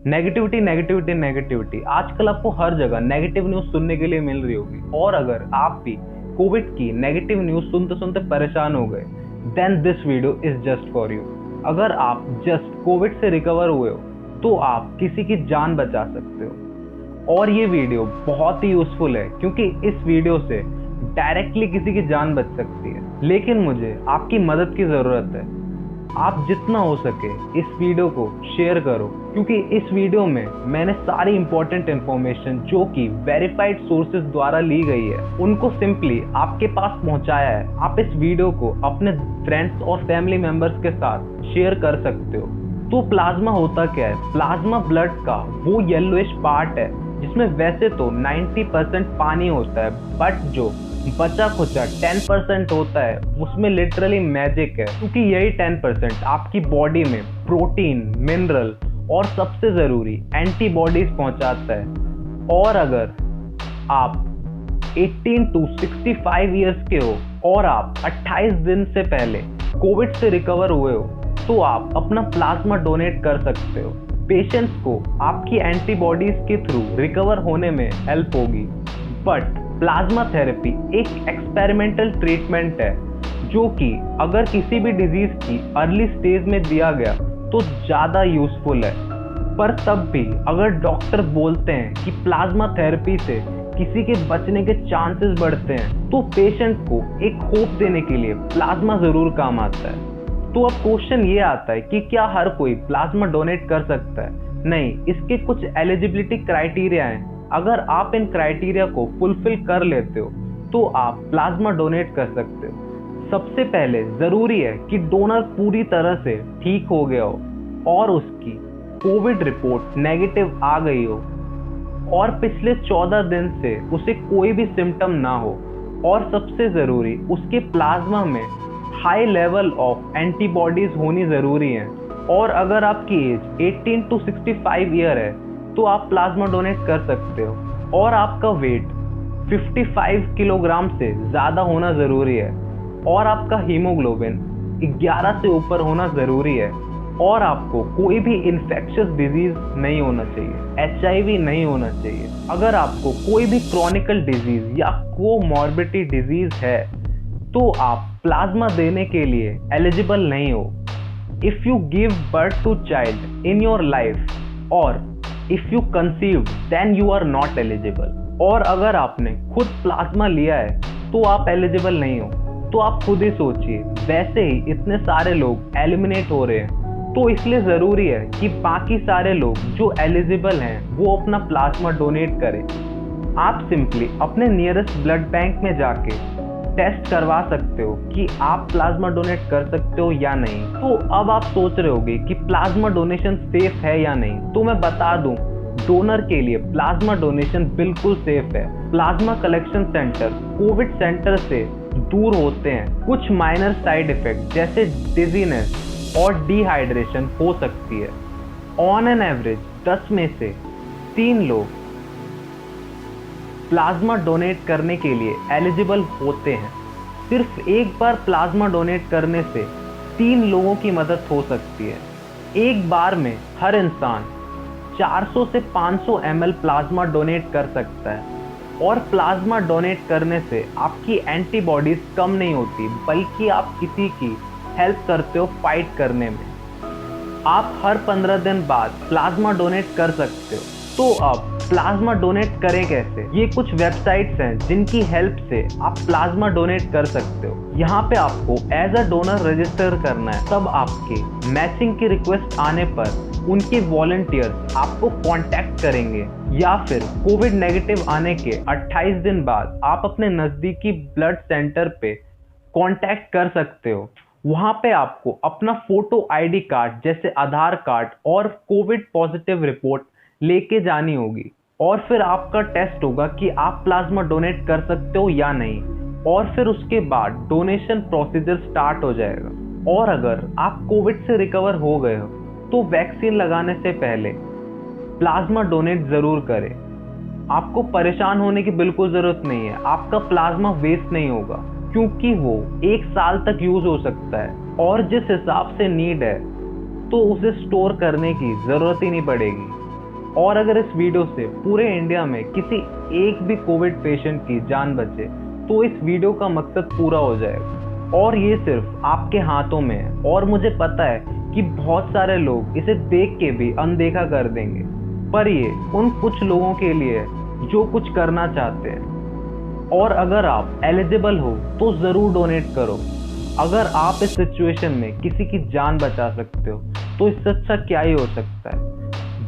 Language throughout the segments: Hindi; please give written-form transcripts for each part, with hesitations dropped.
नेगेटिविटी नेगेटिविटी नेगेटिविटी, आजकल आपको हर जगह नेगेटिव न्यूज सुनने के लिए मिल रही होगी। और अगर आप भी कोविड की नेगेटिव न्यूज सुनते सुनते परेशान हो गए, then this video is just for you. अगर आप जस्ट कोविड से रिकवर हुए हो तो आप किसी की जान बचा सकते हो। और ये वीडियो बहुत ही यूजफुल है क्योंकि इस वीडियो से डायरेक्टली किसी की जान बच सकती है। लेकिन मुझे आपकी मदद की जरूरत है। आप जितना हो सके इस वीडियो को शेयर करो, क्योंकि इस वीडियो में मैंने सारी इंपॉर्टेंट इंफॉर्मेशन जो कि वेरीफाइड सोर्सेज द्वारा ली गई है उनको सिंपली आपके पास पहुंचाया है। आप इस वीडियो को अपने फ्रेंड्स और फैमिली मेंबर्स के साथ शेयर कर सकते हो। तो प्लाज्मा होता क्या है? प्लाज्मा ब्लड का वो येलोइश पार्ट है जिसमें वैसे तो 90% पानी होता है, बट जो बचा खुचा 10% होता है उसमें लिटरली मैजिक है, क्योंकि यही 10% आपकी बॉडी में प्रोटीन, मिनरल और सबसे जरूरी एंटीबॉडीज पहुंचाता है। और अगर आप 18 to 65 ईयर्स के हो और आप 28 दिन से पहले कोविड से रिकवर हुए हो तो आप अपना प्लाज्मा डोनेट कर सकते हो। पेशेंट्स को आपकी एंटीबॉडीज के थ्रू रिकवर होने में हेल्प होगी। बट प्लाज्मा थेरेपी एक एक्सपेरिमेंटल ट्रीटमेंट है जो कि अगर किसी भी डिजीज की अर्ली स्टेज में दिया गया तो ज़्यादा यूजफुल है। पर तब भी अगर डॉक्टर बोलते हैं कि प्लाज्मा थेरेपी से किसी के बचने के चांसेस बढ़ते हैं तो पेशेंट को एक होप देने के लिए प्लाज्मा ज़रूर काम आता है। तो अब क्वेश्चन ये आता है कि क्या हर कोई प्लाज्मा डोनेट कर सकता है? नहीं, इसके कुछ एलिजिबिलिटी क्राइटेरिया हैं। अगर आप इन क्राइटेरिया को फुलफिल कर लेते हो तो आप प्लाज्मा डोनेट कर सकते हो। सबसे पहले जरूरी है कि डोनर पूरी तरह से ठीक हो गया हो और उसकी कोविड रिपोर्ट नेगेटिव आ गई हो और पिछले 14 दिन से उसे कोई भी सिम्टम ना हो। और सबसे जरूरी, उसके प्लाज्मा में हाई लेवल ऑफ एंटीबॉडीज होनी जरूरी है। और अगर आपकी एज 18 to 65 ईयर है तो आप प्लाज्मा डोनेट कर सकते हो। और आपका वेट 55 किलोग्राम से ज़्यादा होना ज़रूरी है। और आपका हीमोग्लोबिन 11 से ऊपर होना ज़रूरी है। और आपको कोई भी इन्फेक्शियस डिजीज़ नहीं होना चाहिए, HIV नहीं होना चाहिए। अगर आपको कोई भी क्रॉनिकल डिजीज़ या कोमॉर्बिडिटी डिजीज़ है तो आप प्लाज्मा देने के लिए एलिजिबल नहीं हो। If you give birth to child in your life और if you conceived then you are not eligible. और अगर आपने खुद प्लाज्मा लिया है तो आप एलिजिबल नहीं हो। तो आप खुद ही सोचिए, वैसे ही इतने सारे लोग एलिमिनेट हो रहे हैं तो इसलिए ज़रूरी है कि बाकी सारे लोग जो एलिजिबल हैं वो अपना प्लाज्मा डोनेट करें। आप सिंपली अपने नियरेस्ट ब्लड बैंक में जाके टेस्ट करवा सकते हो कि आप प्लाज्मा डोनेट कर सकते हो या नहीं। तो अब आप सोच रहे होगे कि प्लाज्मा डोनेशन सेफ है या नहीं। तो मैं बता दूं, डोनर के लिए प्लाज्मा डोनेशन बिल्कुल सेफ है। Plasma collection centre Covid centre से दूर होते हैं। कुछ माइनर साइड इफेक्ट जैसे डिजीनेस और डिहाइड्रेशन हो सकती है। ऑन एन एवरेज 10 में से 3 लोग प्लाज्मा डोनेट करने के लिए एलिजिबल होते हैं। सिर्फ एक बार प्लाज्मा डोनेट करने से 3 लोगों की मदद हो सकती है। एक बार में हर इंसान 400 से 500 ml प्लाज्मा डोनेट कर सकता है। और प्लाज्मा डोनेट करने से आपकी एंटीबॉडीज कम नहीं होती, बल्कि आप किसी की हेल्प करते हो फाइट करने में। आप हर 15 दिन बाद प्लाज्मा डोनेट कर सकते हो। तो अब प्लाज्मा डोनेट करें कैसे? ये कुछ वेबसाइट्स हैं जिनकी हेल्प से आप प्लाज्मा डोनेट कर सकते हो। यहाँ पे आपको एज अ डोनर रजिस्टर करना है। तब आपके मैचिंग की रिक्वेस्ट आने पर उनके वॉलंटियर्स आपको कांटेक्ट करेंगे, या फिर कोविड नेगेटिव आने के 28 दिन बाद आप अपने नज़दीकी ब्लड सेंटर पे कांटेक्ट कर सकते हो। वहाँ पे आपको अपना फोटो ID कार्ड जैसे आधार कार्ड और कोविड पॉजिटिव रिपोर्ट लेके जानी होगी। और फिर आपका टेस्ट होगा कि आप प्लाज्मा डोनेट कर सकते हो या नहीं। और फिर उसके बाद डोनेशन प्रोसीजर स्टार्ट हो जाएगा। और अगर आप कोविड से रिकवर हो गए हो तो वैक्सीन लगाने से पहले प्लाज्मा डोनेट ज़रूर करें। आपको परेशान होने की बिल्कुल ज़रूरत नहीं है। आपका प्लाज्मा वेस्ट नहीं होगा क्योंकि वो 1 साल तक यूज़ हो सकता है। और जिस हिसाब से नीड है तो उसे स्टोर करने की ज़रूरत ही नहीं पड़ेगी। और अगर इस वीडियो से पूरे इंडिया में किसी एक भी कोविड पेशेंट की जान बचे तो इस वीडियो का मकसद पूरा हो जाएगा। और ये सिर्फ आपके हाथों में है और मुझे पता है कि बहुत सारे लोग इसे देख के भी अनदेखा कर देंगे, पर ये उन कुछ लोगों के लिए है जो कुछ करना चाहते हैं। और अगर आप एलिजिबल हो तो ज़रूर डोनेट करो। अगर आप इस सिचुएशन में किसी की जान बचा सकते हो तो इससे अच्छा क्या ही हो सकता है।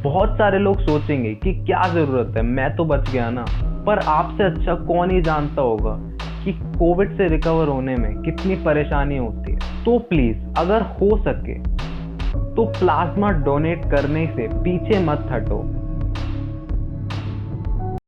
बहुत सारे लोग सोचेंगे कि क्या ज़रूरत है, मैं तो बच गया ना, पर आपसे अच्छा कौन ही जानता होगा कि कोविड से रिकवर होने में कितनी परेशानी होती है। तो प्लीज़ अगर हो सके तो प्लाज्मा डोनेट करने से पीछे मत हटो।